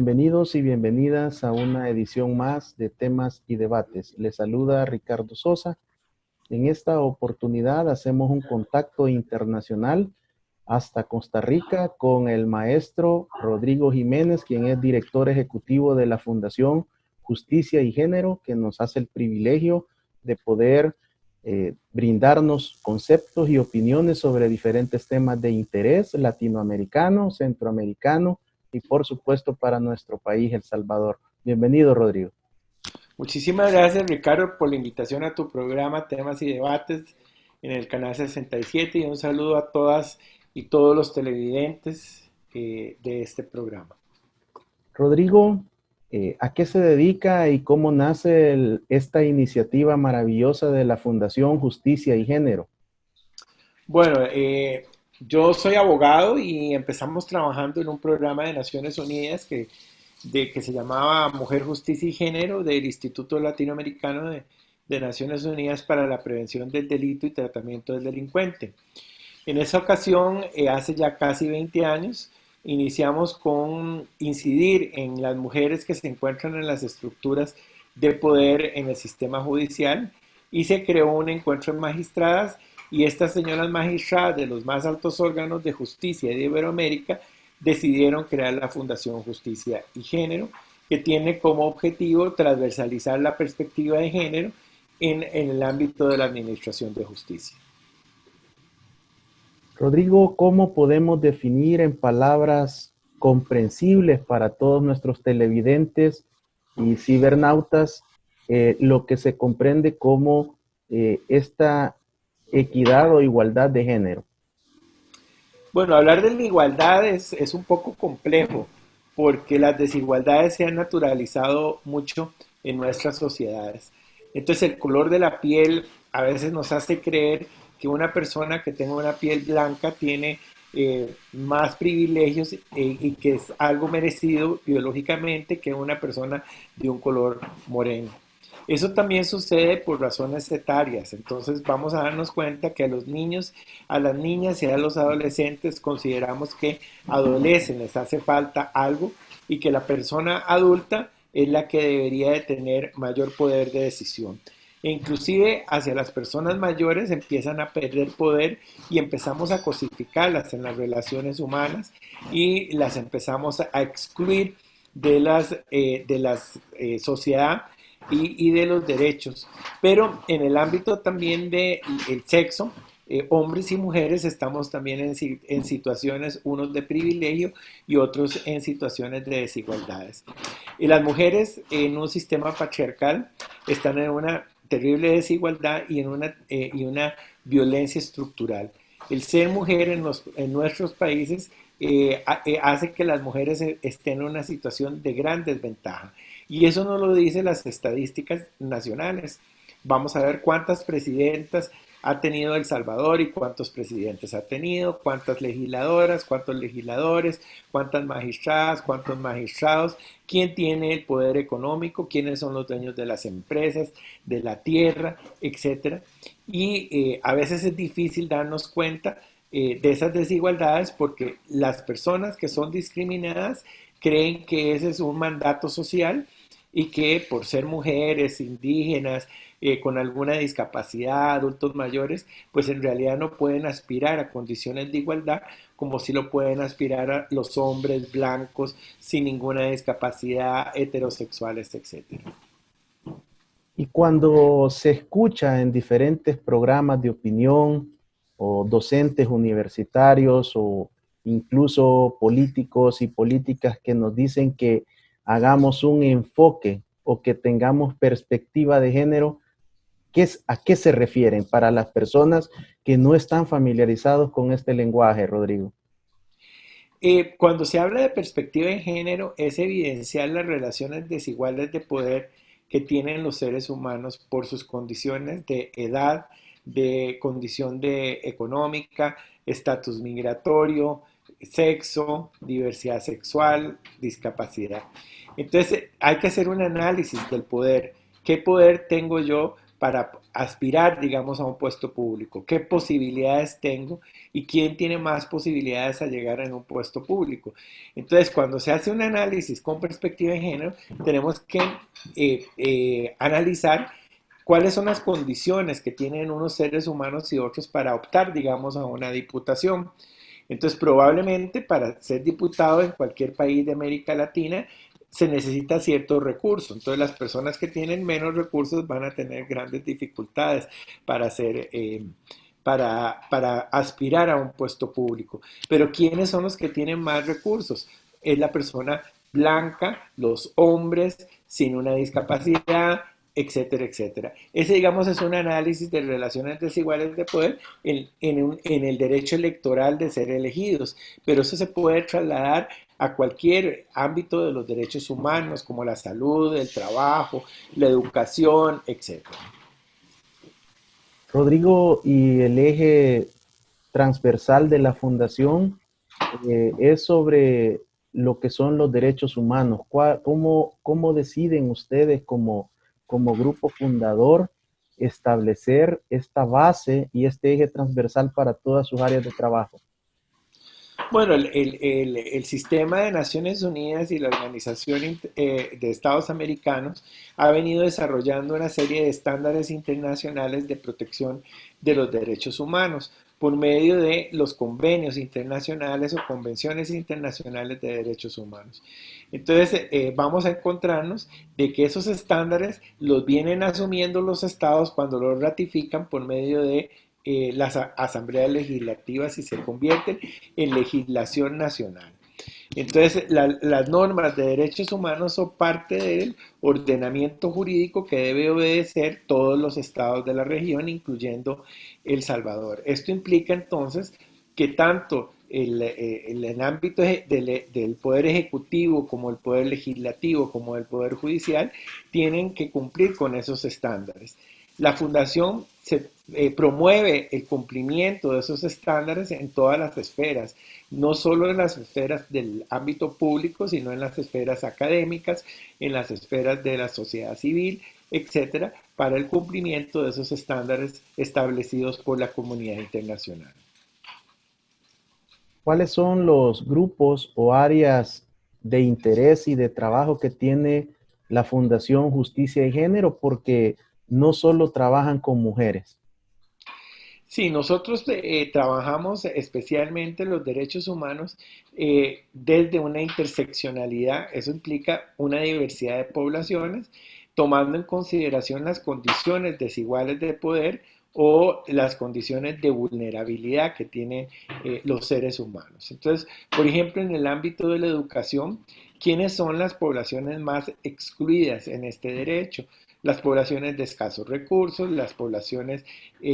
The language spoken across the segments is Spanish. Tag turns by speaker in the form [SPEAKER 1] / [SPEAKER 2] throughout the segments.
[SPEAKER 1] Bienvenidos y bienvenidas a una edición más de Temas y Debates. Les saluda Ricardo Sosa. En esta oportunidad hacemos un contacto internacional hasta Costa Rica con el maestro Rodrigo Jiménez, quien es director ejecutivo de la Fundación Justicia y Género, que nos hace el privilegio de poder brindarnos conceptos y opiniones sobre diferentes temas de interés latinoamericano, centroamericano y por supuesto para nuestro país, El Salvador. Bienvenido, Rodrigo.
[SPEAKER 2] Muchísimas gracias, Ricardo, por la invitación a tu programa Temas y Debates en el canal 67 y un saludo a todas y todos los televidentes de este programa.
[SPEAKER 1] Rodrigo, ¿a qué se dedica y cómo nace esta iniciativa maravillosa de la Fundación Justicia y Género?
[SPEAKER 2] Bueno, yo soy abogado y empezamos trabajando en un programa de Naciones Unidas que se llamaba Mujer, Justicia y Género del Instituto Latinoamericano de Naciones Unidas para la Prevención del Delito y Tratamiento del Delincuente. En esa ocasión, hace ya casi 20 años, iniciamos con incidir en las mujeres que se encuentran en las estructuras de poder en el sistema judicial y se creó un encuentro de magistradas y estas señoras magistradas de los más altos órganos de justicia de Iberoamérica decidieron crear la Fundación Justicia y Género, que tiene como objetivo transversalizar la perspectiva de género en el ámbito de la administración de justicia.
[SPEAKER 1] Rodrigo, ¿cómo podemos definir en palabras comprensibles para todos nuestros televidentes y cibernautas lo que se comprende como esta equidad o igualdad de género?
[SPEAKER 2] Bueno, hablar de la igualdad es un poco complejo porque las desigualdades se han naturalizado mucho en nuestras sociedades. Entonces el color de la piel a veces nos hace creer que una persona que tenga una piel blanca tiene más privilegios y que es algo merecido biológicamente que una persona de un color moreno. Eso también sucede por razones etarias, entonces vamos a darnos cuenta que a los niños, a las niñas y a los adolescentes consideramos que adolecen, les hace falta algo y que la persona adulta es la que debería de tener mayor poder de decisión. E inclusive hacia las personas mayores empiezan a perder poder y empezamos a cosificarlas en las relaciones humanas y las empezamos a excluir de la sociedad y de los derechos. Pero en el ámbito también del sexo, hombres y mujeres estamos también en situaciones, unos de privilegio y otros en situaciones de desigualdades. Y las mujeres en un sistema patriarcal están en una terrible desigualdad y una violencia estructural. El ser mujer en nuestros países hace que las mujeres estén en una situación de gran desventaja. Y eso nos lo dicen las estadísticas nacionales. Vamos a ver cuántas presidentas ha tenido El Salvador y cuántos presidentes ha tenido, cuántas legisladoras, cuántos legisladores, cuántas magistradas, cuántos magistrados, quién tiene el poder económico, quiénes son los dueños de las empresas, de la tierra, etcétera. Y a veces es difícil darnos cuenta de esas desigualdades porque las personas que son discriminadas creen que ese es un mandato social y que por ser mujeres, indígenas, con alguna discapacidad, adultos mayores, pues en realidad no pueden aspirar a condiciones de igualdad como si lo pueden aspirar a los hombres blancos sin ninguna discapacidad, heterosexuales, etc.
[SPEAKER 1] Y cuando se escucha en diferentes programas de opinión o docentes universitarios o incluso políticos y políticas que nos dicen que hagamos un enfoque o que tengamos perspectiva de género, ¿a qué se refieren para las personas que no están familiarizados con este lenguaje, Rodrigo?
[SPEAKER 2] Cuando se habla de perspectiva de género es evidenciar las relaciones desiguales de poder que tienen los seres humanos por sus condiciones de edad, de condición económica, estatus migratorio, sexo, diversidad sexual, discapacidad. Entonces hay que hacer un análisis del poder. ¿Qué poder tengo yo para aspirar, digamos, a un puesto público, qué posibilidades tengo y quién tiene más posibilidades a llegar en un puesto público. Entonces, cuando se hace un análisis con perspectiva de género, tenemos que analizar cuáles son las condiciones que tienen unos seres humanos y otros para optar, digamos, a una diputación. Entonces, probablemente para ser diputado en cualquier país de América Latina se necesita ciertos recursos. Entonces, las personas que tienen menos recursos van a tener grandes dificultades para hacer, para aspirar a un puesto público. Pero ¿quiénes son los que tienen más recursos? Es la persona blanca, los hombres sin una discapacidad, etcétera, etcétera. Ese, digamos, es un análisis de relaciones desiguales de poder en el derecho electoral de ser elegidos, pero eso se puede trasladar a cualquier ámbito de los derechos humanos, como la salud, el trabajo, la educación, etcétera.
[SPEAKER 1] Rodrigo, y el eje transversal de la fundación es sobre lo que son los derechos humanos. ¿Cómo deciden ustedes como grupo fundador establecer esta base y este eje transversal para todas sus áreas de trabajo?
[SPEAKER 2] Bueno, el sistema de Naciones Unidas y la Organización de Estados Americanos ha venido desarrollando una serie de estándares internacionales de protección de los derechos humanos por medio de los convenios internacionales o convenciones internacionales de derechos humanos. Entonces, vamos a encontrarnos de que esos estándares los vienen asumiendo los estados cuando los ratifican por medio de las asambleas legislativas y se convierten en legislación nacional. Entonces, las normas de derechos humanos son parte del ordenamiento jurídico que debe obedecer todos los estados de la región, incluyendo El Salvador. Esto implica entonces que tanto el ámbito del poder ejecutivo como el poder legislativo como el poder judicial tienen que cumplir con esos estándares. La fundación promueve el cumplimiento de esos estándares en todas las esferas, no solo en las esferas del ámbito público, sino en las esferas académicas, en las esferas de la sociedad civil, etcétera, para el cumplimiento de esos estándares establecidos por la comunidad internacional.
[SPEAKER 1] ¿Cuáles son los grupos o áreas de interés y de trabajo que tiene la Fundación Justicia y Género? Porque no solo trabajan con mujeres.
[SPEAKER 2] Sí, nosotros trabajamos especialmente los derechos humanos desde una interseccionalidad. Eso implica una diversidad de poblaciones, tomando en consideración las condiciones desiguales de poder o las condiciones de vulnerabilidad que tienen los seres humanos. Entonces, por ejemplo, en el ámbito de la educación, ¿quiénes son las poblaciones más excluidas en este derecho? Las poblaciones de escasos recursos, las poblaciones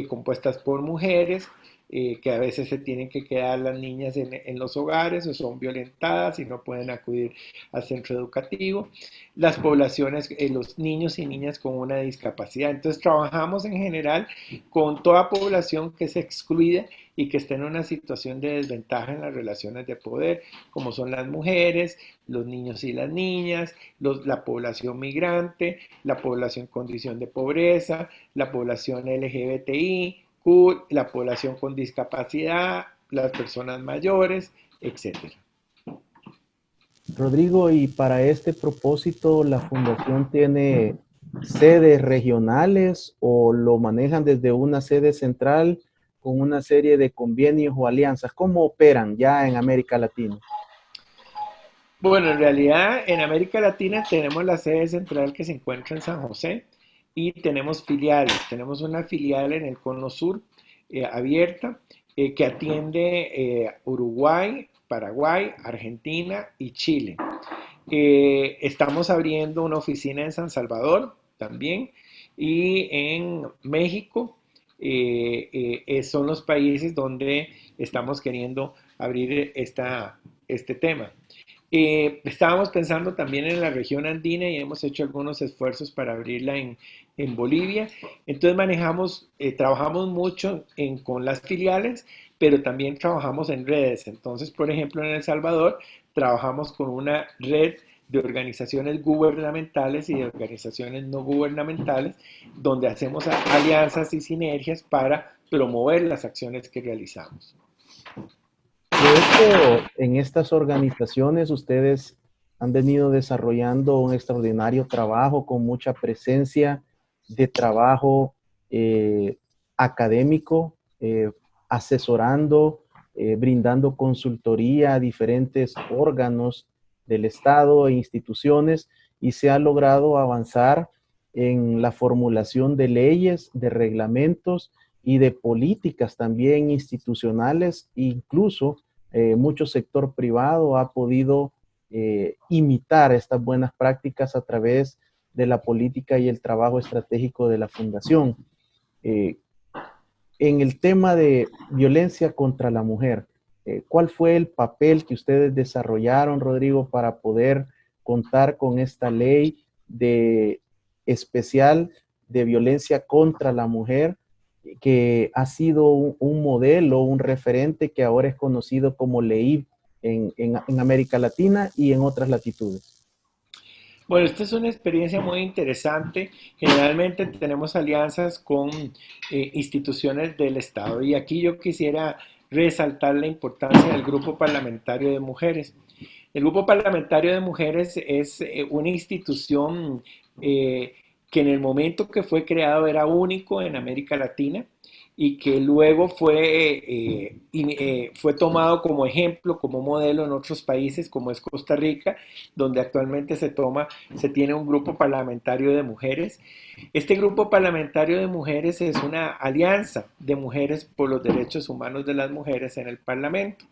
[SPEAKER 2] compuestas por mujeres, que a veces se tienen que quedar las niñas en los hogares o son violentadas y no pueden acudir al centro educativo, las poblaciones, los niños y niñas con una discapacidad. Entonces trabajamos en general con toda población que es excluida y que está en una situación de desventaja en las relaciones de poder, como son las mujeres, los niños y las niñas, la población migrante, la población en condición de pobreza, la población LGBTI, la población con discapacidad, las personas mayores, etcétera.
[SPEAKER 1] Rodrigo, y para este propósito, ¿la fundación tiene sedes regionales o lo manejan desde una sede central con una serie de convenios o alianzas? ¿Cómo operan ya en América Latina?
[SPEAKER 2] Bueno, en realidad en América Latina tenemos la sede central que se encuentra en San José y tenemos filiales. Tenemos una filial en el Cono Sur abierta que atiende Uruguay, Paraguay, Argentina y Chile. Estamos abriendo una oficina en San Salvador también y en México. Son los países donde estamos queriendo abrir este tema. Estábamos pensando también en la región andina y hemos hecho algunos esfuerzos para abrirla en Bolivia. Entonces trabajamos mucho con las filiales, pero también trabajamos en redes. Entonces, por ejemplo, en El Salvador trabajamos con una red de organizaciones gubernamentales y de organizaciones no gubernamentales, donde hacemos alianzas y sinergias para promover las acciones que realizamos.
[SPEAKER 1] De hecho, en estas organizaciones ustedes han venido desarrollando un extraordinario trabajo con mucha presencia de trabajo académico, asesorando, brindando consultoría a diferentes órganos del Estado e instituciones, y se ha logrado avanzar en la formulación de leyes, de reglamentos y de políticas también institucionales. Incluso mucho sector privado ha podido imitar estas buenas prácticas a través de la política y el trabajo estratégico de la Fundación. Eh, en el tema de violencia contra la mujer, ¿cuál fue el papel que ustedes desarrollaron, Rodrigo, para poder contar con esta ley de especial de violencia contra la mujer, que ha sido un modelo, un referente que ahora es conocido como LEIV en América Latina y en otras latitudes?
[SPEAKER 2] Bueno, esta es una experiencia muy interesante. Generalmente tenemos alianzas con instituciones del Estado, y aquí yo quisiera resaltar la importancia del Grupo Parlamentario de Mujeres. El Grupo Parlamentario de Mujeres es una institución que en el momento que fue creado era único en América Latina, y que luego fue tomado como ejemplo, como modelo en otros países, como es Costa Rica, donde actualmente se tiene un grupo parlamentario de mujeres. Este grupo parlamentario de mujeres es una alianza de mujeres por los derechos humanos de las mujeres en el Parlamento.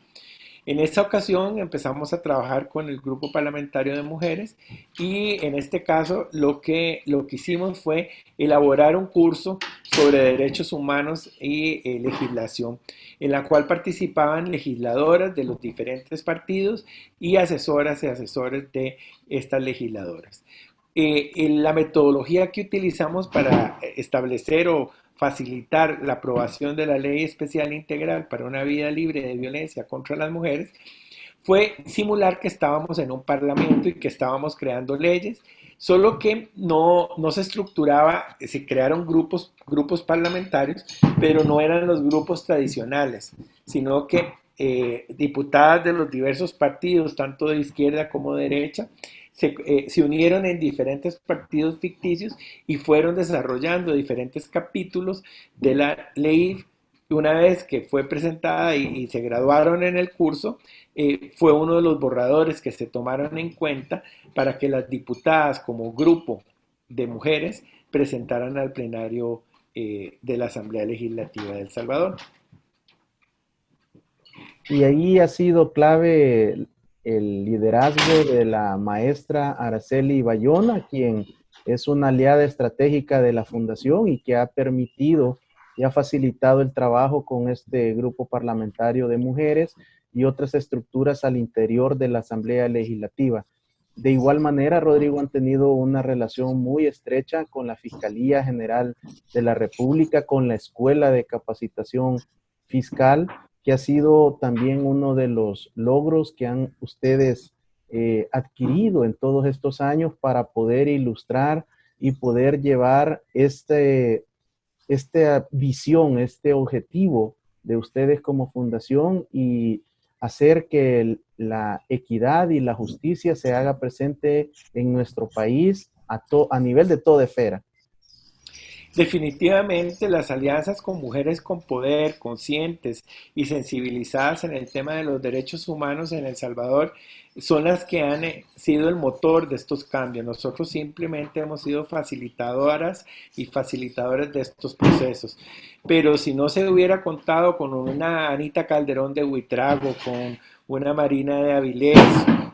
[SPEAKER 2] En esta ocasión empezamos a trabajar con el Grupo Parlamentario de Mujeres, y en este caso lo que hicimos fue elaborar un curso sobre derechos humanos y legislación, en la cual participaban legisladoras de los diferentes partidos y asesoras y asesores de estas legisladoras. La metodología que utilizamos para establecer o facilitar la aprobación de la Ley Especial Integral para una vida libre de violencia contra las mujeres fue simular que estábamos en un parlamento y que estábamos creando leyes, solo que no se estructuraba. Se crearon grupos parlamentarios, pero no eran los grupos tradicionales, sino que diputadas de los diversos partidos, tanto de izquierda como de derecha, se unieron en diferentes partidos ficticios y fueron desarrollando diferentes capítulos de la ley. Una vez que fue presentada y se graduaron en el curso, fue uno de los borradores que se tomaron en cuenta para que las diputadas, como grupo de mujeres, presentaran al plenario de la Asamblea Legislativa de El Salvador.
[SPEAKER 1] Y ahí ha sido clave el liderazgo de la maestra Araceli Bayona, quien es una aliada estratégica de la Fundación y que ha permitido y ha facilitado el trabajo con este grupo parlamentario de mujeres y otras estructuras al interior de la Asamblea Legislativa. De igual manera, Rodrigo, han tenido una relación muy estrecha con la Fiscalía General de la República, con la Escuela de Capacitación Fiscal, que ha sido también uno de los logros que han ustedes adquirido en todos estos años para poder ilustrar y poder llevar esta visión, este objetivo de ustedes como fundación, y hacer que la equidad y la justicia se haga presente en nuestro país a nivel de toda esfera.
[SPEAKER 2] Definitivamente las alianzas con mujeres con poder, conscientes y sensibilizadas en el tema de los derechos humanos en El Salvador son las que han sido el motor de estos cambios. Nosotros simplemente hemos sido facilitadoras y facilitadores de estos procesos. Pero si no se hubiera contado con una Anita Calderón de Huitrago, con una Marina de Avilés,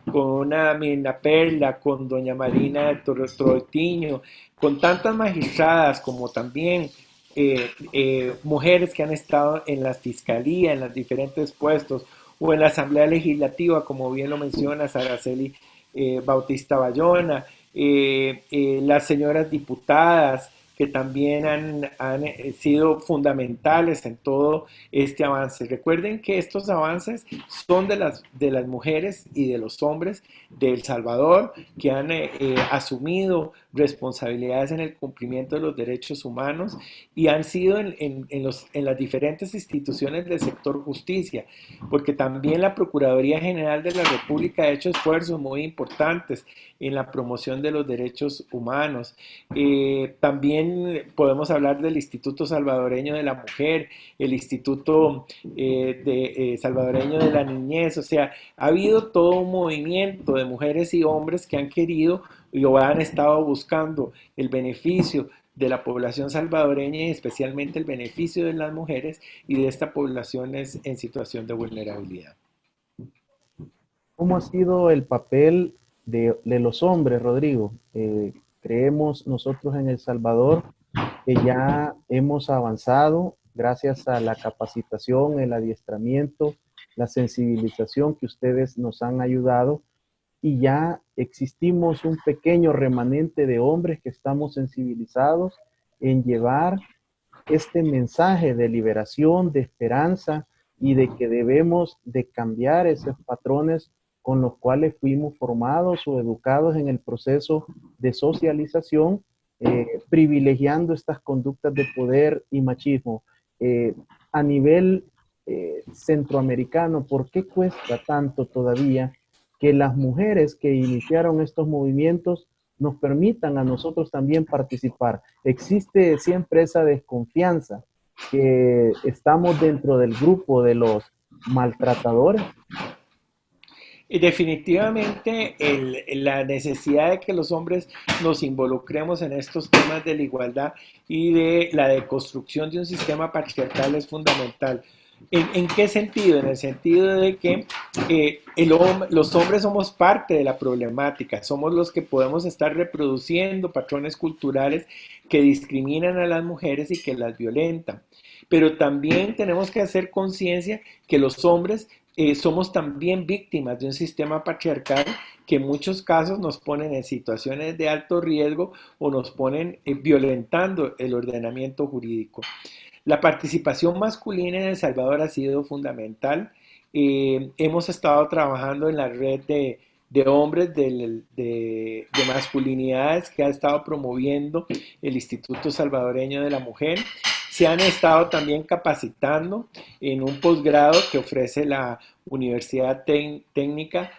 [SPEAKER 2] con una Mirna Perla, con doña Marina de Troitiño, con tantas magistradas como también mujeres que han estado en la fiscalía, en los diferentes puestos, o en la Asamblea Legislativa, como bien lo menciona Araceli Bautista Bayona, las señoras diputadas que también han sido fundamentales en todo este avance. Recuerden que estos avances son de las mujeres y de los hombres de El Salvador que han asumido responsabilidades en el cumplimiento de los derechos humanos y han sido en las diferentes instituciones del sector justicia, porque también la Procuraduría General de la República ha hecho esfuerzos muy importantes en la promoción de los derechos humanos. También podemos hablar del Instituto Salvadoreño de la Mujer, el Instituto Salvadoreño de la Niñez, o sea, ha habido todo un movimiento de mujeres y hombres que han querido y o han estado buscando el beneficio de la población salvadoreña y especialmente el beneficio de las mujeres y de esta población en situación de vulnerabilidad.
[SPEAKER 1] ¿Cómo ha sido el papel de los hombres, Rodrigo? Creemos nosotros en El Salvador que ya hemos avanzado gracias a la capacitación, el adiestramiento, la sensibilización que ustedes nos han ayudado y ya existimos un pequeño remanente de hombres que estamos sensibilizados en llevar este mensaje de liberación, de esperanza y de que debemos de cambiar esos patrones con los cuales fuimos formados o educados en el proceso de socialización, privilegiando estas conductas de poder y machismo. A nivel centroamericano, ¿por qué cuesta tanto todavía que las mujeres que iniciaron estos movimientos nos permitan a nosotros también participar? Existe siempre esa desconfianza que estamos dentro del grupo de los maltratadores.
[SPEAKER 2] Y definitivamente la necesidad de que los hombres nos involucremos en estos temas de la igualdad y de la deconstrucción de un sistema patriarcal es fundamental. ¿En qué sentido? En el sentido de que los hombres somos parte de la problemática, somos los que podemos estar reproduciendo patrones culturales que discriminan a las mujeres y que las violentan. Pero también tenemos que hacer conciencia que los hombres somos también víctimas de un sistema patriarcal que en muchos casos nos ponen en situaciones de alto riesgo o nos ponen violentando el ordenamiento jurídico. La participación masculina en El Salvador ha sido fundamental. Hemos estado trabajando en la red de hombres de masculinidades que ha estado promoviendo el Instituto Salvadoreño de la Mujer. Se han estado también capacitando en un posgrado que ofrece la Universidad Tecnológica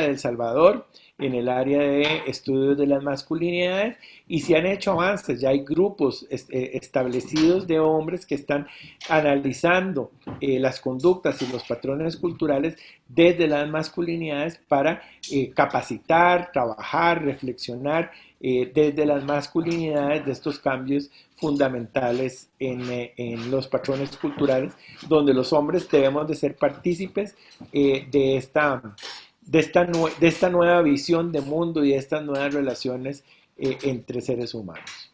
[SPEAKER 2] de El Salvador en el área de estudios de las masculinidades y se han hecho avances. Ya hay grupos establecidos de hombres que están analizando las conductas y los patrones culturales desde las masculinidades para capacitar, trabajar, reflexionar desde las masculinidades de estos cambios fundamentales en los patrones culturales, donde los hombres debemos de ser partícipes de esta nueva visión de mundo y de estas nuevas relaciones entre seres humanos.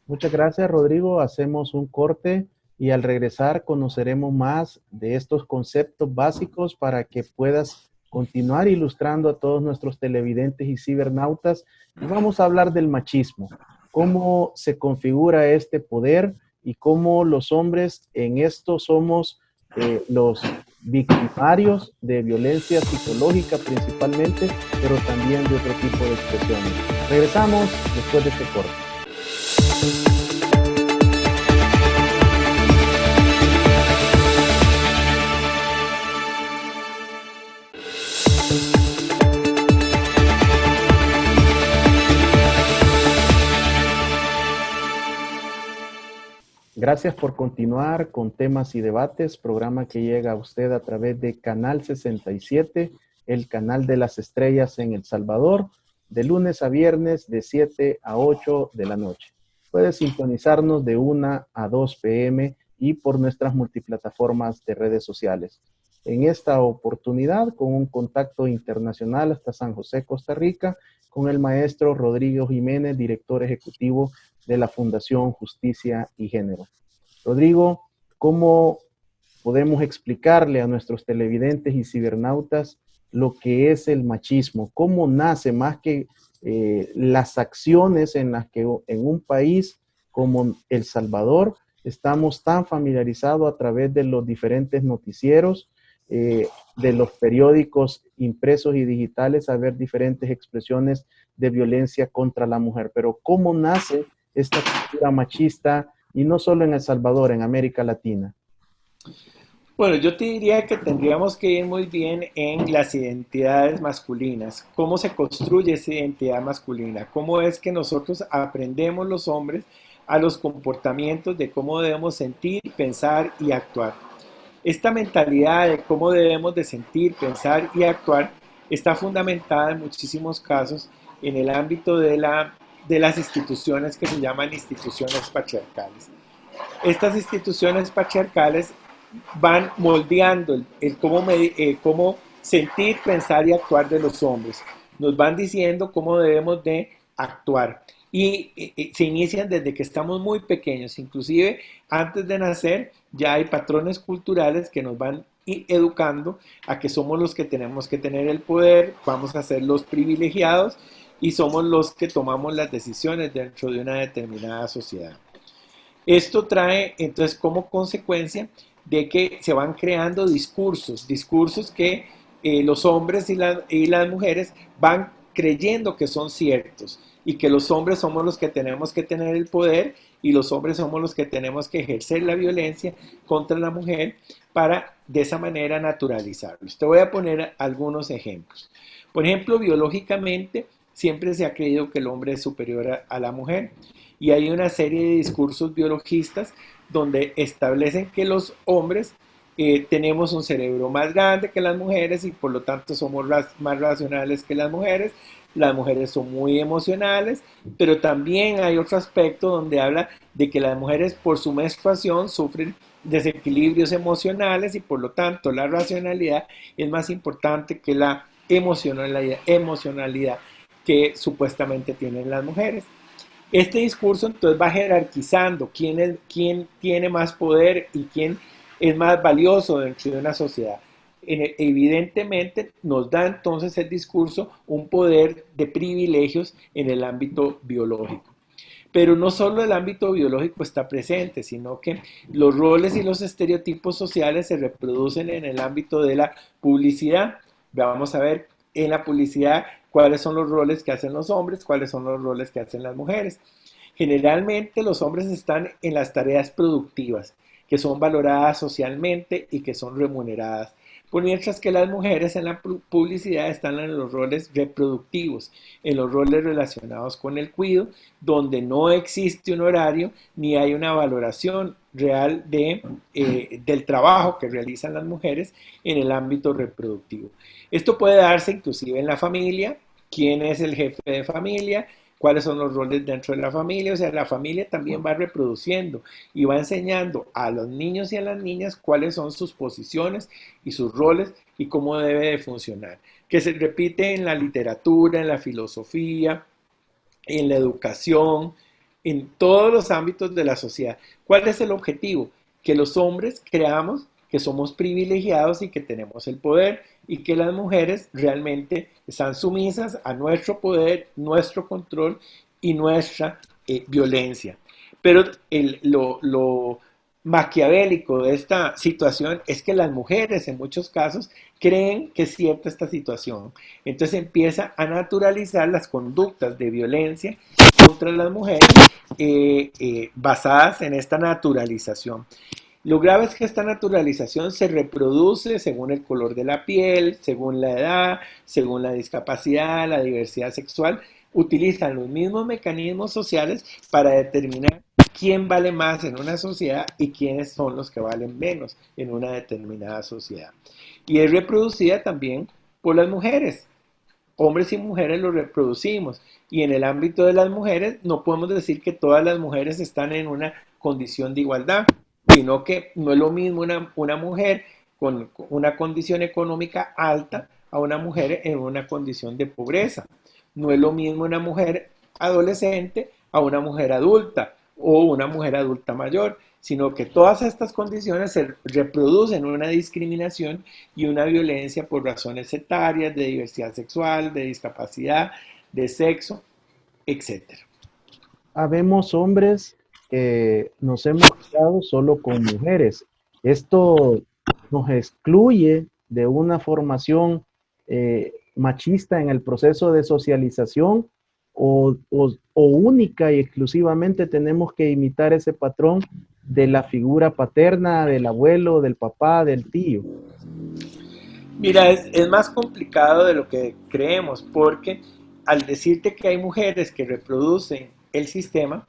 [SPEAKER 1] Muchas gracias, Rodrigo. Hacemos un corte y al regresar conoceremos más de estos conceptos básicos para que puedas continuar ilustrando a todos nuestros televidentes y cibernautas. Y vamos a hablar del machismo, cómo se configura este poder y cómo los hombres en esto somos los victimarios de violencia psicológica principalmente, pero también de otro tipo de expresiones. Regresamos después de este corte. Gracias por continuar con Temas y Debates, programa que llega a usted a través de Canal 67, el canal de las estrellas en El Salvador, de lunes a viernes de 7 a 8 de la noche. Puede sintonizarnos de 1 a 2 p.m. y por nuestras multiplataformas de redes sociales. En esta oportunidad, con un contacto internacional hasta San José, Costa Rica, con el maestro Rodrigo Jiménez, director ejecutivo de la Fundación Justicia y Género. Rodrigo, ¿cómo podemos explicarle a nuestros televidentes y cibernautas lo que es el machismo? ¿Cómo nace más que las acciones en las que en un país como El Salvador estamos tan familiarizados a través de los diferentes noticieros, de los periódicos impresos y digitales, a ver diferentes expresiones de violencia contra la mujer. Pero ¿cómo nace esta cultura machista, y no solo en El Salvador, en América Latina?
[SPEAKER 2] Bueno, yo te diría que tendríamos que ir muy bien en las identidades masculinas. ¿Cómo se construye esa identidad masculina? ¿Cómo es que nosotros aprendemos los hombres a los comportamientos de cómo debemos sentir, pensar y actuar? Esta mentalidad de cómo debemos de sentir, pensar y actuar está fundamentada en muchísimos casos en el ámbito de las instituciones que se llaman instituciones patriarcales. Estas instituciones patriarcales van moldeando cómo sentir, pensar y actuar de los hombres. Nos van diciendo cómo debemos de actuar. Y se inician desde que estamos muy pequeños, inclusive antes de nacer ya hay patrones culturales que nos van educando a que somos los que tenemos que tener el poder, vamos a ser los privilegiados y somos los que tomamos las decisiones dentro de una determinada sociedad. Esto trae entonces como consecuencia de que se van creando discursos que los hombres y las mujeres van creyendo que son ciertos y que los hombres somos los que tenemos que tener el poder y los hombres somos los que tenemos que ejercer la violencia contra la mujer para de esa manera naturalizarlos. Te voy a poner algunos ejemplos. Por ejemplo, biológicamente siempre se ha creído que el hombre es superior a la mujer y hay una serie de discursos biologistas donde establecen que los hombres tenemos un cerebro más grande que las mujeres y por lo tanto somos más racionales que las mujeres son muy emocionales, pero también hay otro aspecto donde habla de que las mujeres por su menstruación sufren desequilibrios emocionales y por lo tanto la racionalidad es más importante que la emocionalidad que supuestamente tienen las mujeres. Este discurso entonces va jerarquizando quién tiene más poder y quién es más valioso dentro de una sociedad. Evidentemente nos da entonces el discurso un poder de privilegios en el ámbito biológico. Pero no solo el ámbito biológico está presente, sino que los roles y los estereotipos sociales se reproducen en el ámbito de la publicidad. Vamos a ver en la publicidad cuáles son los roles que hacen los hombres, cuáles son los roles que hacen las mujeres. Generalmente los hombres están en las tareas productivas, que son valoradas socialmente y que son remuneradas, mientras que las mujeres en la publicidad están en los roles reproductivos, en los roles relacionados con el cuidado, donde no existe un horario ni hay una valoración real del trabajo que realizan las mujeres en el ámbito reproductivo. Esto puede darse inclusive en la familia, quién es el jefe de familia, cuáles son los roles dentro de la familia, o sea, la familia también va reproduciendo y va enseñando a los niños y a las niñas cuáles son sus posiciones y sus roles y cómo debe de funcionar, que se repite en la literatura, en la filosofía, en la educación, en todos los ámbitos de la sociedad. ¿Cuál es el objetivo? Que los hombres creamos que somos privilegiados y que tenemos el poder y que las mujeres realmente están sumisas a nuestro poder, nuestro control y nuestra violencia. Pero lo maquiavélico de esta situación es que las mujeres en muchos casos creen que es cierta esta situación. Entonces empieza a naturalizar las conductas de violencia contra las mujeres basadas en esta naturalización. Lo grave es que esta naturalización se reproduce según el color de la piel, según la edad, según la discapacidad, la diversidad sexual. Utilizan los mismos mecanismos sociales para determinar quién vale más en una sociedad y quiénes son los que valen menos en una determinada sociedad. Y es reproducida también por las mujeres. Hombres y mujeres lo reproducimos. Y en el ámbito de las mujeres no podemos decir que todas las mujeres están en una condición de igualdad, sino que no es lo mismo una mujer con una condición económica alta a una mujer en una condición de pobreza. No es lo mismo una mujer adolescente a una mujer adulta o una mujer adulta mayor, sino que todas estas condiciones se reproducen una discriminación y una violencia por razones etarias, de diversidad sexual, de discapacidad, de sexo, etcétera.
[SPEAKER 1] Habemos hombres que nos hemos quedado solo con mujeres. Esto nos excluye de una formación machista en el proceso de socialización o única y exclusivamente tenemos que imitar ese patrón de la figura paterna, del abuelo, del papá, del tío.
[SPEAKER 2] Mira, es más complicado de lo que creemos, porque al decirte que hay mujeres que reproducen el sistema,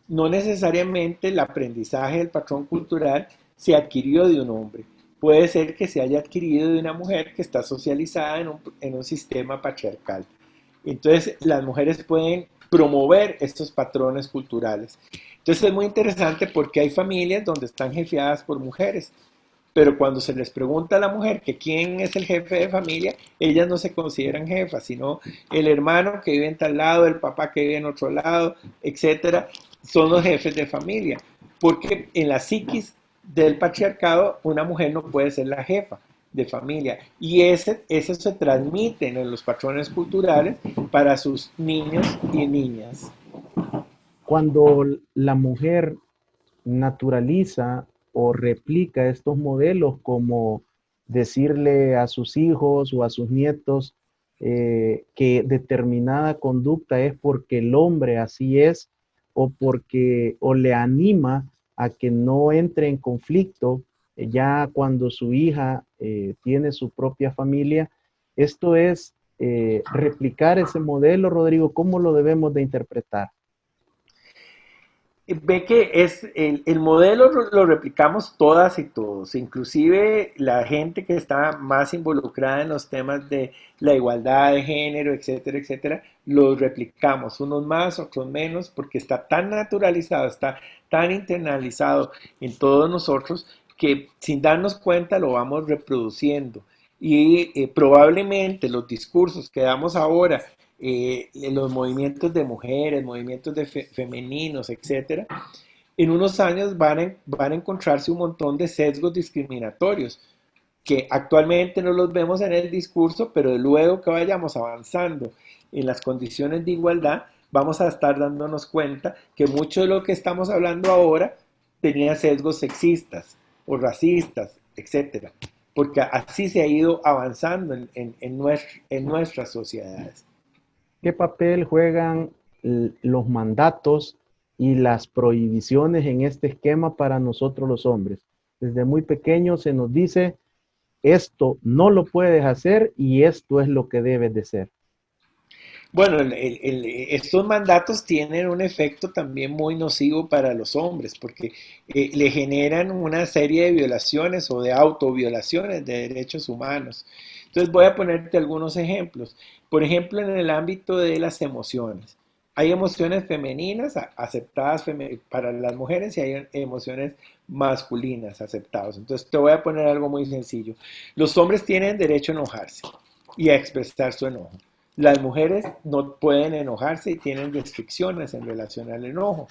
[SPEAKER 2] no necesariamente el aprendizaje del patrón cultural se adquirió de un hombre. Puede ser que se haya adquirido de una mujer que está socializada en un sistema patriarcal. Entonces, las mujeres pueden promover estos patrones culturales. Entonces, es muy interesante porque hay familias donde están jefeadas por mujeres, pero cuando se les pregunta a la mujer que quién es el jefe de familia, ellas no se consideran jefas, sino el hermano que vive en tal lado, el papá que vive en otro lado, etcétera, son los jefes de familia. Porque en la psiquis del patriarcado, una mujer no puede ser la jefa de familia. Y eso se transmite en los patrones culturales para sus niños y niñas.
[SPEAKER 1] Cuando la mujer naturaliza o replica estos modelos como decirle a sus hijos o a sus nietos que determinada conducta es porque el hombre así es o porque o le anima a que no entre en conflicto ya cuando su hija tiene su propia familia. Esto es replicar ese modelo, Rodrigo. ¿Cómo lo debemos de interpretar?
[SPEAKER 2] Ve que el modelo lo replicamos todas y todos, inclusive la gente que está más involucrada en los temas de la igualdad de género, etcétera, etcétera, los replicamos, unos más, otros menos, porque está tan naturalizado, está tan internalizado en todos nosotros que sin darnos cuenta lo vamos reproduciendo. Y probablemente los discursos que damos ahora, los movimientos de mujeres, movimientos de femeninos, etcétera, en unos años van a encontrarse un montón de sesgos discriminatorios que actualmente no los vemos en el discurso, pero luego que vayamos avanzando en las condiciones de igualdad, vamos a estar dándonos cuenta que mucho de lo que estamos hablando ahora tenía sesgos sexistas o racistas, etcétera, porque así se ha ido avanzando en nuestras sociedades.
[SPEAKER 1] ¿Qué papel juegan los mandatos y las prohibiciones en este esquema para nosotros los hombres? Desde muy pequeños se nos dice, esto no lo puedes hacer y esto es lo que debes de ser.
[SPEAKER 2] Bueno, estos mandatos tienen un efecto también muy nocivo para los hombres, porque le generan una serie de violaciones o de autoviolaciones de derechos humanos. Entonces voy a ponerte algunos ejemplos. Por ejemplo, en el ámbito de las emociones. Hay emociones femeninas aceptadas para las mujeres y hay emociones masculinas aceptadas. Entonces te voy a poner algo muy sencillo. Los hombres tienen derecho a enojarse y a expresar su enojo. Las mujeres no pueden enojarse y tienen restricciones en relación al enojo.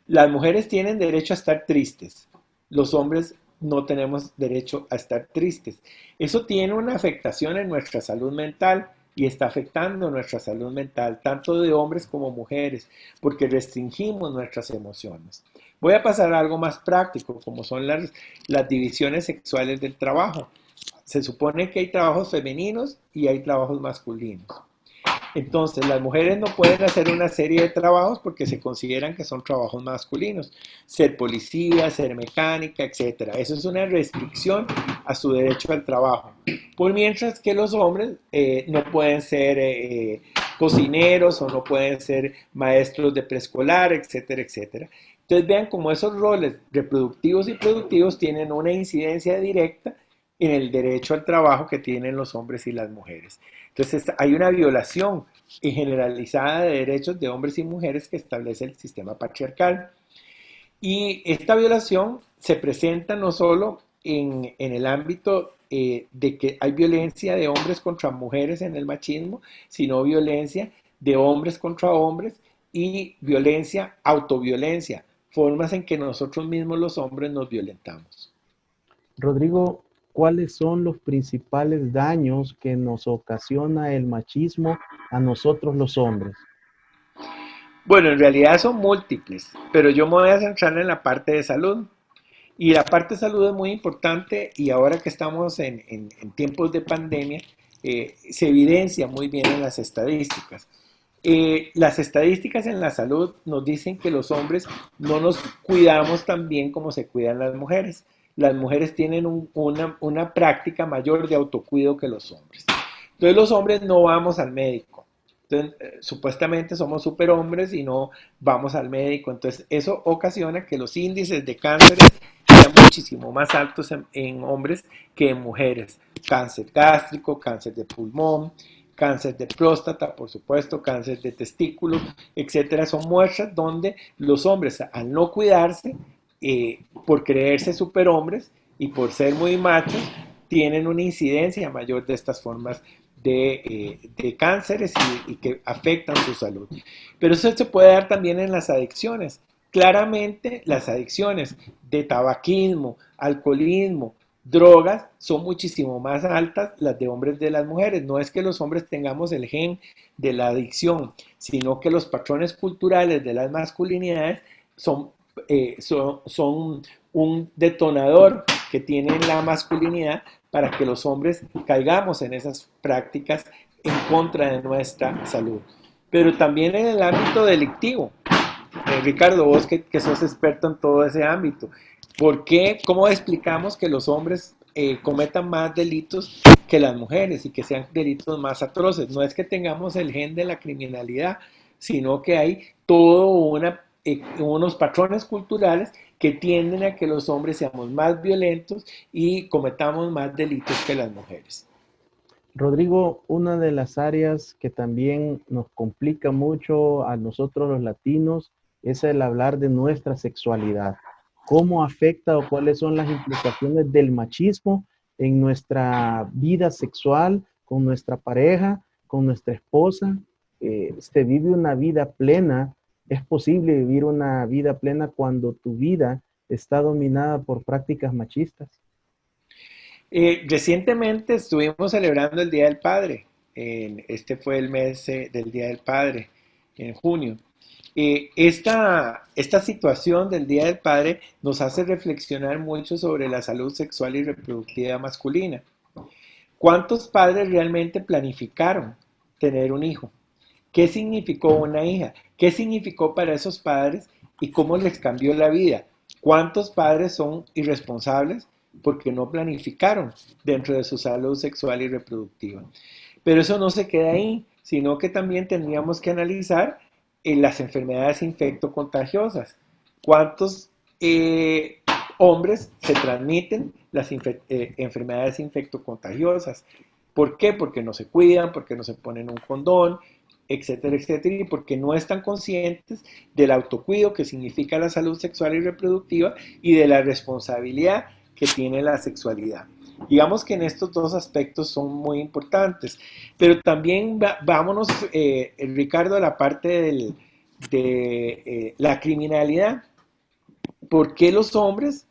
[SPEAKER 2] Las mujeres tienen derecho a estar tristes. Los hombres no tenemos derecho a estar tristes. Eso tiene una afectación en nuestra salud mental y está afectando nuestra salud mental, tanto de hombres como mujeres, porque restringimos nuestras emociones. Voy a pasar a algo más práctico, como son las divisiones sexuales del trabajo. Se supone que hay trabajos femeninos y hay trabajos masculinos. Entonces, las mujeres no pueden hacer una serie de trabajos porque se consideran que son trabajos masculinos. Ser policía, ser mecánica, etcétera. Eso es una restricción a su derecho al trabajo. Por mientras que los hombres no pueden ser cocineros o no pueden ser maestros de preescolar, etcétera, etcétera. Entonces, vean cómo esos roles reproductivos y productivos tienen una incidencia directa en el derecho al trabajo que tienen los hombres y las mujeres. Entonces hay una violación generalizada de derechos de hombres y mujeres que establece el sistema patriarcal. Y esta violación se presenta no solo en el ámbito de que hay violencia de hombres contra mujeres en el machismo, sino violencia de hombres contra hombres y violencia, autoviolencia, formas en que nosotros mismos los hombres nos violentamos.
[SPEAKER 1] Rodrigo, ¿cuáles son los principales daños que nos ocasiona el machismo a nosotros los hombres?
[SPEAKER 2] Bueno, en realidad son múltiples, pero yo me voy a centrar en la parte de salud. Y la parte de salud es muy importante y ahora que estamos en tiempos de pandemia, se evidencia muy bien en las estadísticas. Las estadísticas en la salud nos dicen que los hombres no nos cuidamos tan bien como se cuidan las mujeres. Las mujeres tienen una práctica mayor de autocuido que los hombres. Entonces los hombres no vamos al médico. Entonces, supuestamente somos superhombres y no vamos al médico. Entonces eso ocasiona que los índices de cánceres sean muchísimo más altos en hombres que en mujeres. Cáncer gástrico, cáncer de pulmón, cáncer de próstata, por supuesto, cáncer de testículos, etcétera. Son muestras donde los hombres, al no cuidarse, por creerse superhombres y por ser muy machos, tienen una incidencia mayor de estas formas de cánceres y que afectan su salud. Pero eso se puede dar también en las adicciones. Claramente, las adicciones de tabaquismo, alcoholismo, drogas son muchísimo más altas las de hombres de las mujeres. No es que los hombres tengamos el gen de la adicción, sino que los patrones culturales de las masculinidades son un detonador que tiene la masculinidad para que los hombres caigamos en esas prácticas en contra de nuestra salud. Pero también en el ámbito delictivo. Ricardo, vos que sos experto en todo ese ámbito, ¿por qué, cómo explicamos que los hombres cometan más delitos que las mujeres y que sean delitos más atroces? No es que tengamos el gen de la criminalidad, sino que hay unos patrones culturales que tienden a que los hombres seamos más violentos y cometamos más delitos que las mujeres.
[SPEAKER 1] Rodrigo, una de las áreas que también nos complica mucho a nosotros los latinos es el hablar de nuestra sexualidad. ¿Cómo afecta o cuáles son las implicaciones del machismo en nuestra vida sexual, con nuestra pareja, con nuestra esposa? ¿Se vive una vida plena? ¿Es posible vivir una vida plena cuando tu vida está dominada por prácticas machistas?
[SPEAKER 2] Recientemente estuvimos celebrando el Día del Padre. Este fue el mes del Día del Padre, en junio. Esta situación del Día del Padre nos hace reflexionar mucho sobre la salud sexual y reproductiva masculina. ¿Cuántos padres realmente planificaron tener un hijo? ¿Qué significó una hija? ¿Qué significó para esos padres y cómo les cambió la vida? ¿Cuántos padres son irresponsables porque no planificaron dentro de su salud sexual y reproductiva? Pero eso no se queda ahí, sino que también tendríamos que analizar las enfermedades infectocontagiosas. ¿Cuántos hombres se transmiten las enfermedades infectocontagiosas? ¿Por qué? Porque no se cuidan, porque no se ponen un condón, etcétera, etcétera, y porque no están conscientes del autocuido que significa la salud sexual y reproductiva y de la responsabilidad que tiene la sexualidad. Digamos que en estos dos aspectos son muy importantes, pero también vámonos, Ricardo, a la parte de la criminalidad. ¿Por qué los hombres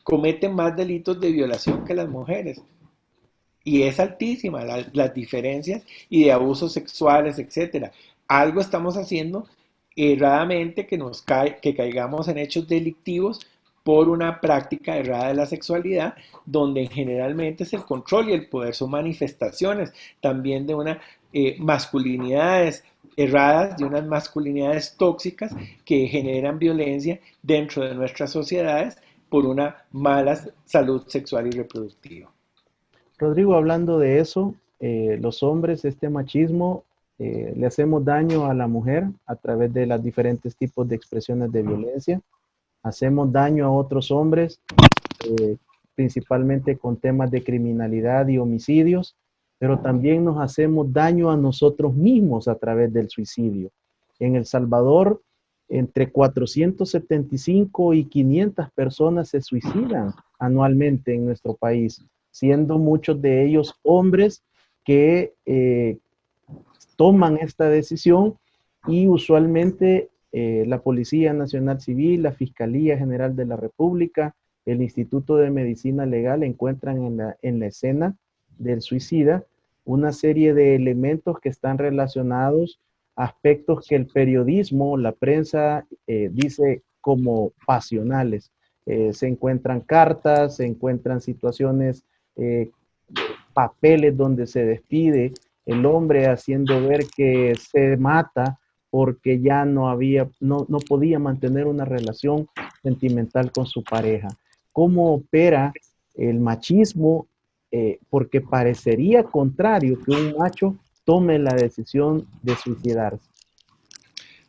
[SPEAKER 2] cometen más delitos de violación que las mujeres? Y es altísima las diferencias y de abusos sexuales, etcétera. Algo estamos haciendo erradamente que caigamos en hechos delictivos por una práctica errada de la sexualidad, donde generalmente es el control y el poder, son manifestaciones también de unas masculinidades erradas, de unas masculinidades tóxicas que generan violencia dentro de nuestras sociedades por una mala salud sexual y reproductiva.
[SPEAKER 1] Rodrigo, hablando de eso, los hombres, este machismo, le hacemos daño a la mujer a través de los diferentes tipos de expresiones de violencia. Hacemos daño a otros hombres, eh, principalmente con temas de criminalidad y homicidios, pero también nos hacemos daño a nosotros mismos a través del suicidio. En El Salvador, entre 475 y 500 personas se suicidan anualmente en nuestro país, siendo muchos de ellos hombres que toman esta decisión y usualmente la Policía Nacional Civil, la Fiscalía General de la República, el Instituto de Medicina Legal encuentran en la escena del suicida una serie de elementos que están relacionados a aspectos que el periodismo, la prensa, dice como pasionales. Se encuentran cartas, se encuentran situaciones, papeles donde se despide el hombre haciendo ver que se mata porque ya no podía mantener una relación sentimental con su pareja. ¿Cómo opera el machismo? Porque parecería contrario que un macho tome la decisión de suicidarse.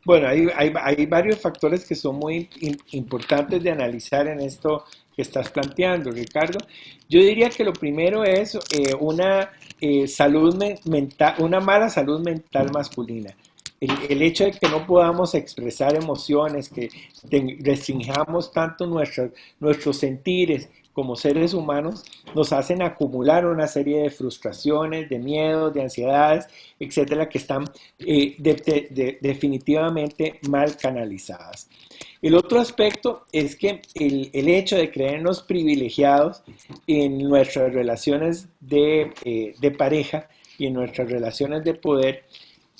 [SPEAKER 2] Bueno, hay varios factores que son muy importantes de analizar en esto que estás planteando, Ricardo. Yo diría que lo primero es una mental, una mala salud mental masculina. El hecho de que no podamos expresar emociones, que restringamos tanto nuestros sentires como seres humanos, nos hacen acumular una serie de frustraciones, de miedos, de ansiedades, etcétera, que están definitivamente mal canalizadas. El otro aspecto es que el hecho de creernos privilegiados en nuestras relaciones de pareja y en nuestras relaciones de poder,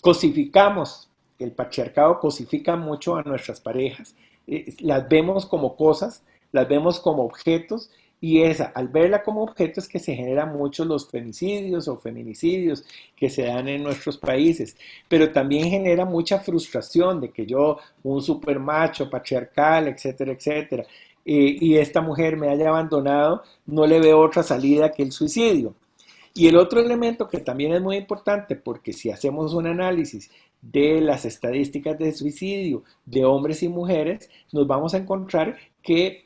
[SPEAKER 2] cosificamos, el patriarcado cosifica mucho a nuestras parejas, las vemos como cosas, las vemos como objetos, y al verla como objeto es que se generan muchos los femicidios o feminicidios que se dan en nuestros países, pero también genera mucha frustración de que yo, un super macho patriarcal, etcétera, etcétera, y esta mujer me haya abandonado, no le veo otra salida que el suicidio. Y el otro elemento que también es muy importante, porque si hacemos un análisis de las estadísticas de suicidio de hombres y mujeres, nos vamos a encontrar que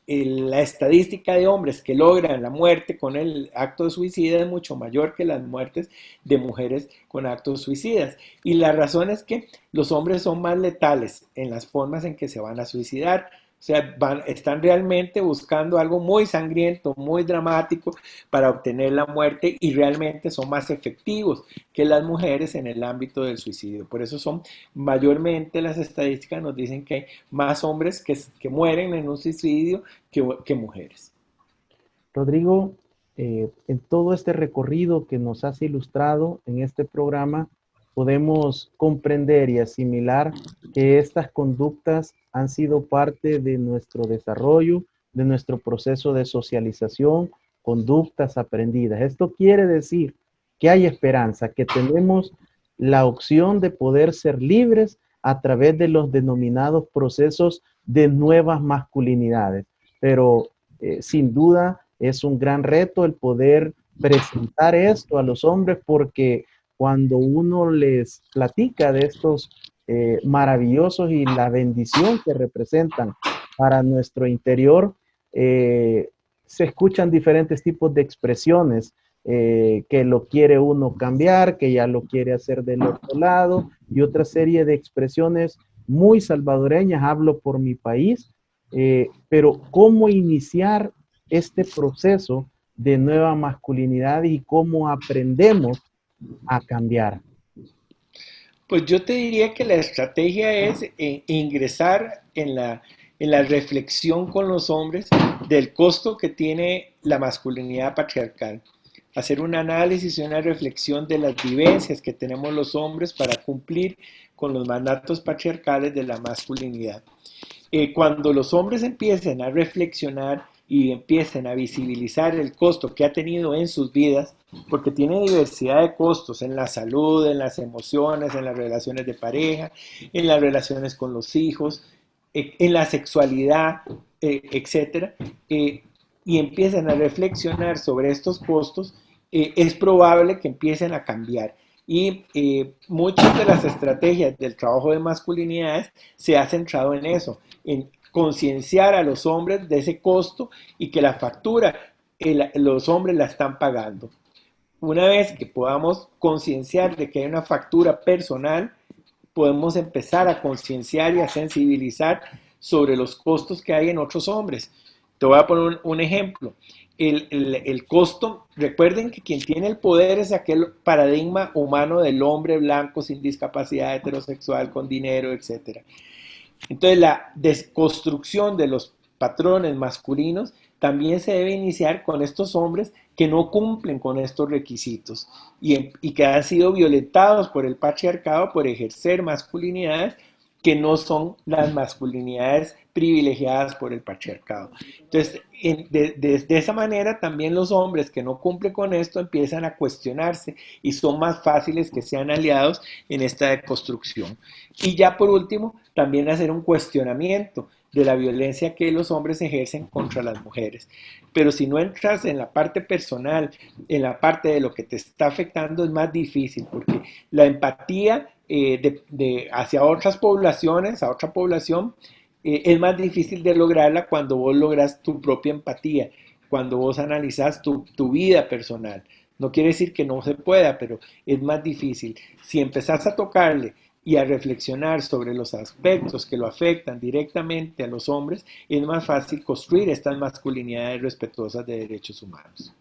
[SPEAKER 2] la estadística de hombres que logran la muerte con el acto de suicida es mucho mayor que las muertes de mujeres con actos suicidas. Y la razón es que los hombres son más letales en las formas en que se van a suicidar. O sea, están realmente buscando algo muy sangriento, muy dramático para obtener la muerte, y realmente son más efectivos que las mujeres en el ámbito del suicidio. Por eso son mayormente, las estadísticas nos dicen que hay más hombres que mueren en un suicidio que mujeres.
[SPEAKER 1] Rodrigo, en todo este recorrido que nos has ilustrado en este programa, podemos comprender y asimilar que estas conductas han sido parte de nuestro desarrollo, de nuestro proceso de socialización, conductas aprendidas. Esto quiere decir que hay esperanza, que tenemos la opción de poder ser libres a través de los denominados procesos de nuevas masculinidades. Pero sin duda es un gran reto el poder presentar esto a los hombres, porque cuando uno les platica de estos maravillosos y la bendición que representan para nuestro interior, se escuchan diferentes tipos de expresiones, que lo quiere uno cambiar, que ya lo quiere hacer del otro lado, y otra serie de expresiones muy salvadoreñas. Hablo por mi país, pero ¿cómo iniciar este proceso de nueva masculinidad y cómo aprendemos a cambiar?
[SPEAKER 2] Pues yo te diría que la estrategia es ingresar en la reflexión con los hombres del costo que tiene la masculinidad patriarcal. Hacer un análisis y una reflexión de las vivencias que tenemos los hombres para cumplir con los mandatos patriarcales de la masculinidad. Cuando los hombres empiecen a reflexionar y empiecen a visibilizar el costo que ha tenido en sus vidas, porque tiene diversidad de costos en la salud, en las emociones, en las relaciones de pareja, en las relaciones con los hijos, en la sexualidad, etcétera, y empiecen a reflexionar sobre estos costos, es probable que empiecen a cambiar. Y muchas de las estrategias del trabajo de masculinidades se ha centrado en eso, en concienciar a los hombres de ese costo y que la factura los hombres la están pagando. Una vez que podamos concienciar de que hay una factura personal, podemos empezar a concienciar y a sensibilizar sobre los costos que hay en otros hombres. Te voy a poner un ejemplo. El costo, recuerden que quien tiene el poder es aquel paradigma humano del hombre blanco sin discapacidad, heterosexual, con dinero, etc. Entonces la desconstrucción de los patrones masculinos también se debe iniciar con estos hombres que no cumplen con estos requisitos y que han sido violentados por el patriarcado por ejercer masculinidades que no son las masculinidades privilegiadas por el patriarcado. Entonces, de esa manera también los hombres que no cumplen con esto empiezan a cuestionarse y son más fáciles que sean aliados en esta deconstrucción. Y ya por último, también hacer un cuestionamiento de la violencia que los hombres ejercen contra las mujeres. Pero si no entras en la parte personal, en la parte de lo que te está afectando, es más difícil, porque la empatía hacia otras poblaciones, a otra población, es más difícil de lograrla cuando vos logras tu propia empatía, cuando vos analizas tu vida personal. No quiere decir que no se pueda, pero es más difícil. Si empezás a tocarle y a reflexionar sobre los aspectos que lo afectan directamente a los hombres, es más fácil construir estas masculinidades respetuosas de derechos humanos.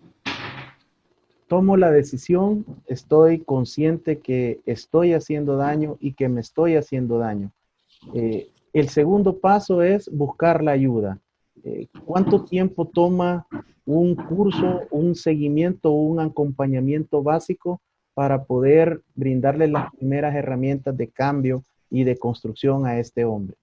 [SPEAKER 1] Tomo la decisión, estoy consciente que estoy haciendo daño y que me estoy haciendo daño. El segundo paso es buscar la ayuda. ¿Cuánto tiempo toma un curso, un seguimiento, un acompañamiento básico para poder brindarle las primeras herramientas de cambio y de construcción a este hombre?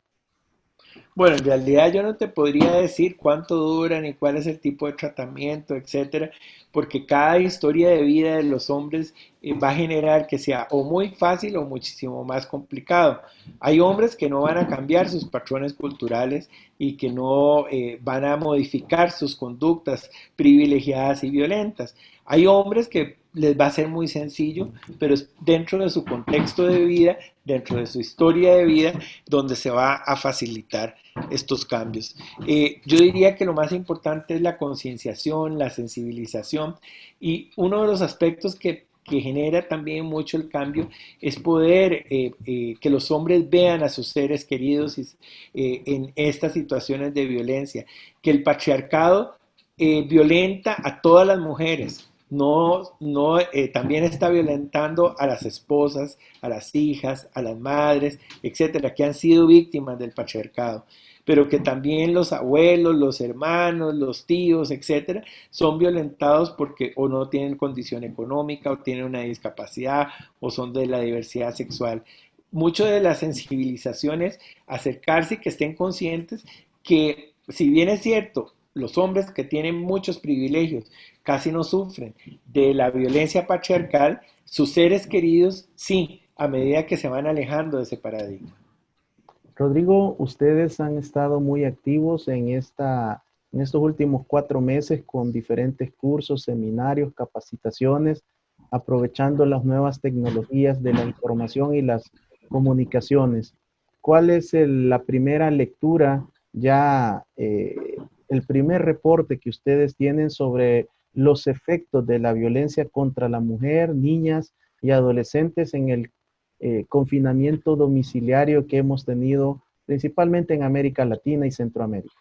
[SPEAKER 2] Bueno, en realidad yo no te podría decir cuánto dura ni cuál es el tipo de tratamiento, etcétera, porque cada historia de vida de los hombres va a generar que sea o muy fácil o muchísimo más complicado. Hay hombres que no van a cambiar sus patrones culturales y que no van a modificar sus conductas privilegiadas y violentas. Hay hombres que les va a ser muy sencillo, pero es dentro de su contexto de vida, dentro de su historia de vida, donde se va a facilitar estos cambios. Yo diría que lo más importante es la concienciación, la sensibilización, y uno de los aspectos que genera también mucho el cambio es poder que los hombres vean a sus seres queridos en estas situaciones de violencia, que el patriarcado violenta a todas las mujeres. También está violentando a las esposas, a las hijas, a las madres, etcétera, que han sido víctimas del patriarcado, pero que también los abuelos, los hermanos, los tíos, etcétera, son violentados porque o no tienen condición económica, o tienen una discapacidad, o son de la diversidad sexual. Mucho de la sensibilización es acercarse y que estén conscientes que, si bien es cierto, los hombres que tienen muchos privilegios casi no sufren de la violencia patriarcal, sus seres queridos sí, a medida que se van alejando de ese paradigma.
[SPEAKER 1] Rodrigo, ustedes han estado muy activos en estos últimos 4 meses con diferentes cursos, seminarios, capacitaciones, aprovechando las nuevas tecnologías de la información y las comunicaciones. ¿Cuál es la primera lectura, el primer reporte que ustedes tienen sobre los efectos de la violencia contra la mujer, niñas y adolescentes en el confinamiento domiciliario que hemos tenido principalmente en América Latina y Centroamérica?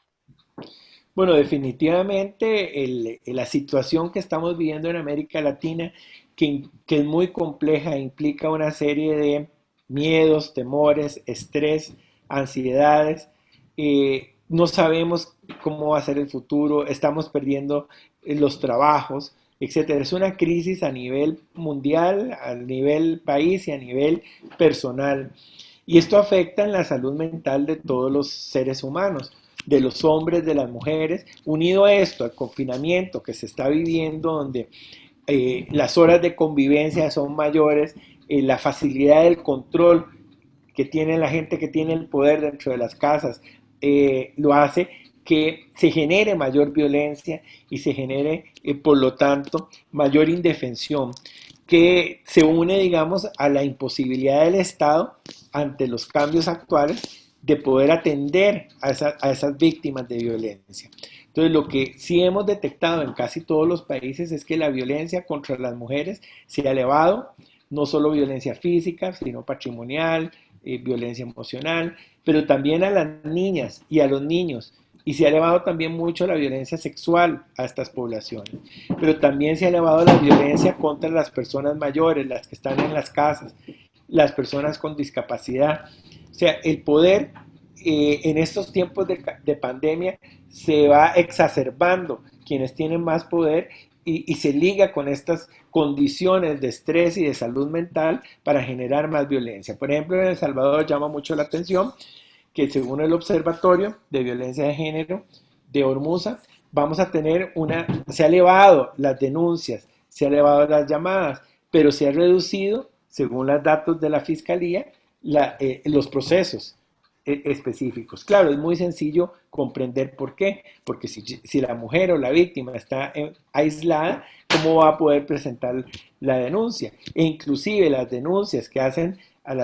[SPEAKER 2] Bueno, definitivamente la situación que estamos viviendo en América Latina, que es muy compleja, implica una serie de miedos, temores, estrés, ansiedades. No sabemos cómo va a ser el futuro, estamos perdiendo los trabajos, etcétera. Es una crisis a nivel mundial, a nivel país y a nivel personal. Y esto afecta en la salud mental de todos los seres humanos, de los hombres, de las mujeres, unido a esto, al confinamiento que se está viviendo, donde las horas de convivencia son mayores, la facilidad del control que tiene la gente que tiene el poder dentro de las casas, lo hace que se genere mayor violencia y se genere, por lo tanto, mayor indefensión, que se une, digamos, a la imposibilidad del Estado ante los cambios actuales de poder atender a esas víctimas de violencia. Entonces, lo que sí hemos detectado en casi todos los países es que la violencia contra las mujeres se ha elevado, no solo violencia física, sino patrimonial, violencia emocional, pero también a las niñas y a los niños. Y se ha elevado también mucho la violencia sexual a estas poblaciones. Pero también se ha elevado la violencia contra las personas mayores, las que están en las casas, las personas con discapacidad. O sea, el poder en estos tiempos de pandemia se va exacerbando quienes tienen más poder y se liga con estas condiciones de estrés y de salud mental para generar más violencia. Por ejemplo, en El Salvador llama mucho la atención que según el Observatorio de Violencia de Género de Ormuza, vamos a tener se ha elevado las denuncias, se ha elevado las llamadas, pero se ha reducido, según los datos de la Fiscalía, los procesos específicos. Claro, es muy sencillo comprender por qué, porque si la mujer o la víctima está aislada, ¿cómo va a poder presentar la denuncia? E inclusive las denuncias que hacen a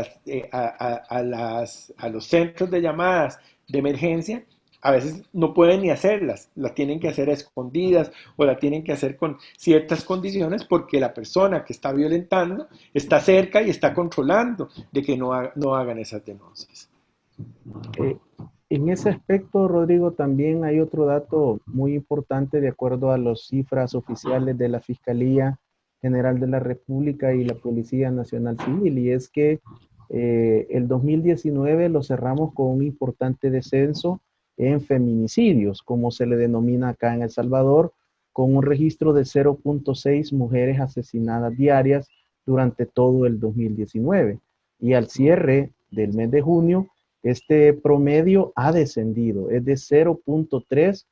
[SPEAKER 2] los centros de llamadas de emergencia, a veces no pueden ni hacerlas, las tienen que hacer a escondidas o la tienen que hacer con ciertas condiciones porque la persona que está violentando está cerca y está controlando de que no hagan esas denuncias.
[SPEAKER 1] Eh, en ese aspecto, Rodrigo, también hay otro dato muy importante de acuerdo a las cifras oficiales de la Fiscalía General de la República y la Policía Nacional Civil, y es que el 2019 lo cerramos con un importante descenso en feminicidios, como se le denomina acá en El Salvador, con un registro de 0.6 mujeres asesinadas diarias durante todo el 2019. Y al cierre del mes de junio, este promedio ha descendido, es de 0.3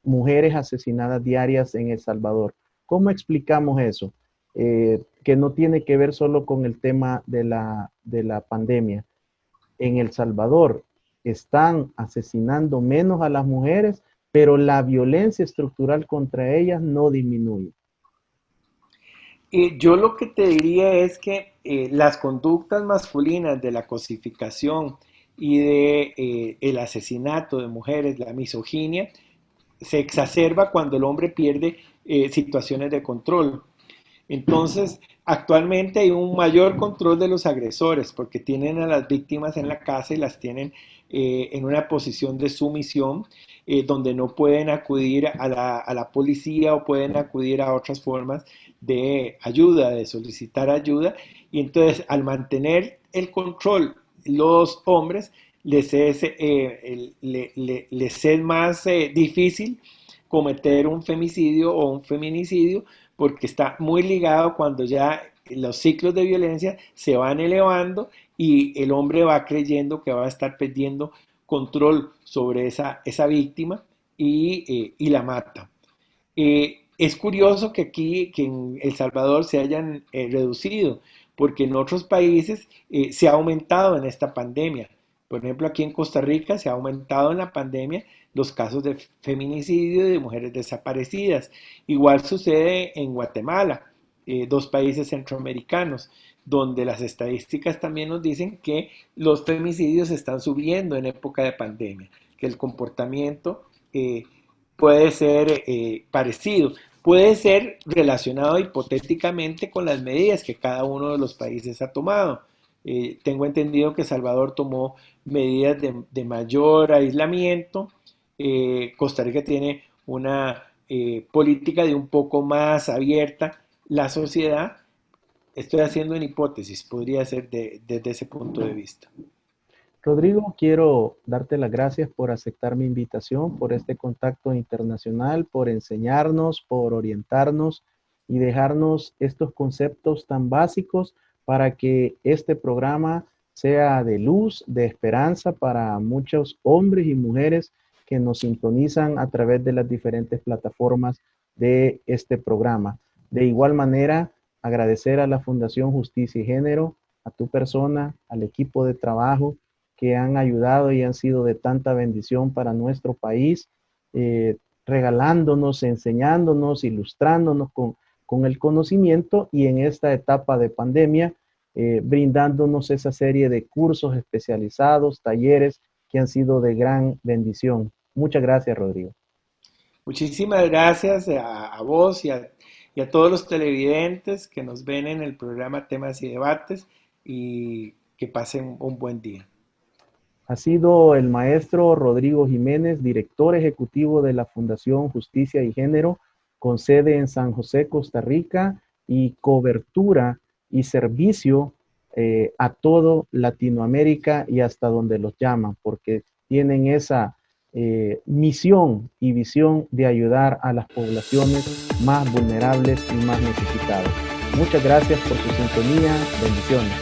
[SPEAKER 1] mujeres asesinadas diarias en El Salvador. ¿Cómo explicamos eso? Que no tiene que ver solo con el tema de la pandemia. En El Salvador están asesinando menos a las mujeres, pero la violencia estructural contra ellas no disminuye.
[SPEAKER 2] Yo lo que te diría es que las conductas masculinas de la cosificación y el asesinato de mujeres, la misoginia, se exacerba cuando el hombre pierde situaciones de control. Entonces, actualmente hay un mayor control de los agresores porque tienen a las víctimas en la casa y las tienen en una posición de sumisión donde no pueden acudir a la policía o pueden acudir a otras formas de ayuda, de solicitar ayuda. Y entonces, al mantener el control, los hombres les es más difícil cometer un femicidio o un feminicidio porque está muy ligado cuando ya los ciclos de violencia se van elevando y el hombre va creyendo que va a estar perdiendo control sobre esa víctima y la mata. Es curioso que aquí, que en El Salvador se hayan reducido, porque en otros países se ha aumentado en esta pandemia. Por ejemplo, aquí en Costa Rica se ha aumentado en la pandemia los casos de feminicidio y de mujeres desaparecidas. Igual sucede en Guatemala, dos países centroamericanos, donde las estadísticas también nos dicen que los femicidios están subiendo en época de pandemia, que el comportamiento puede ser parecido, puede ser relacionado hipotéticamente con las medidas que cada uno de los países ha tomado. Tengo entendido que Salvador tomó medidas de mayor aislamiento. Costa Rica tiene una política de un poco más abierta la sociedad. Estoy haciendo una hipótesis, podría ser desde ese punto de vista.
[SPEAKER 1] Rodrigo, quiero darte las gracias por aceptar mi invitación, por este contacto internacional, por enseñarnos, por orientarnos y dejarnos estos conceptos tan básicos para que este programa sea de luz, de esperanza para muchos hombres y mujeres que nos sintonizan a través de las diferentes plataformas de este programa. De igual manera, agradecer a la Fundación Justicia y Género, a tu persona, al equipo de trabajo que han ayudado y han sido de tanta bendición para nuestro país, regalándonos, enseñándonos, ilustrándonos con el conocimiento y en esta etapa de pandemia, brindándonos esa serie de cursos especializados, talleres que han sido de gran bendición. Muchas gracias, Rodrigo.
[SPEAKER 2] Muchísimas gracias a vos y a todos los televidentes que nos ven en el programa Temas y Debates y que pasen un buen día.
[SPEAKER 1] Ha sido el maestro Rodrigo Jiménez, director ejecutivo de la Fundación Justicia y Género, con sede en San José, Costa Rica, y cobertura y servicio a todo Latinoamérica y hasta donde los llaman, porque tienen esa misión y visión de ayudar a las poblaciones más vulnerables y más necesitadas. Muchas gracias por su sintonía. Bendiciones.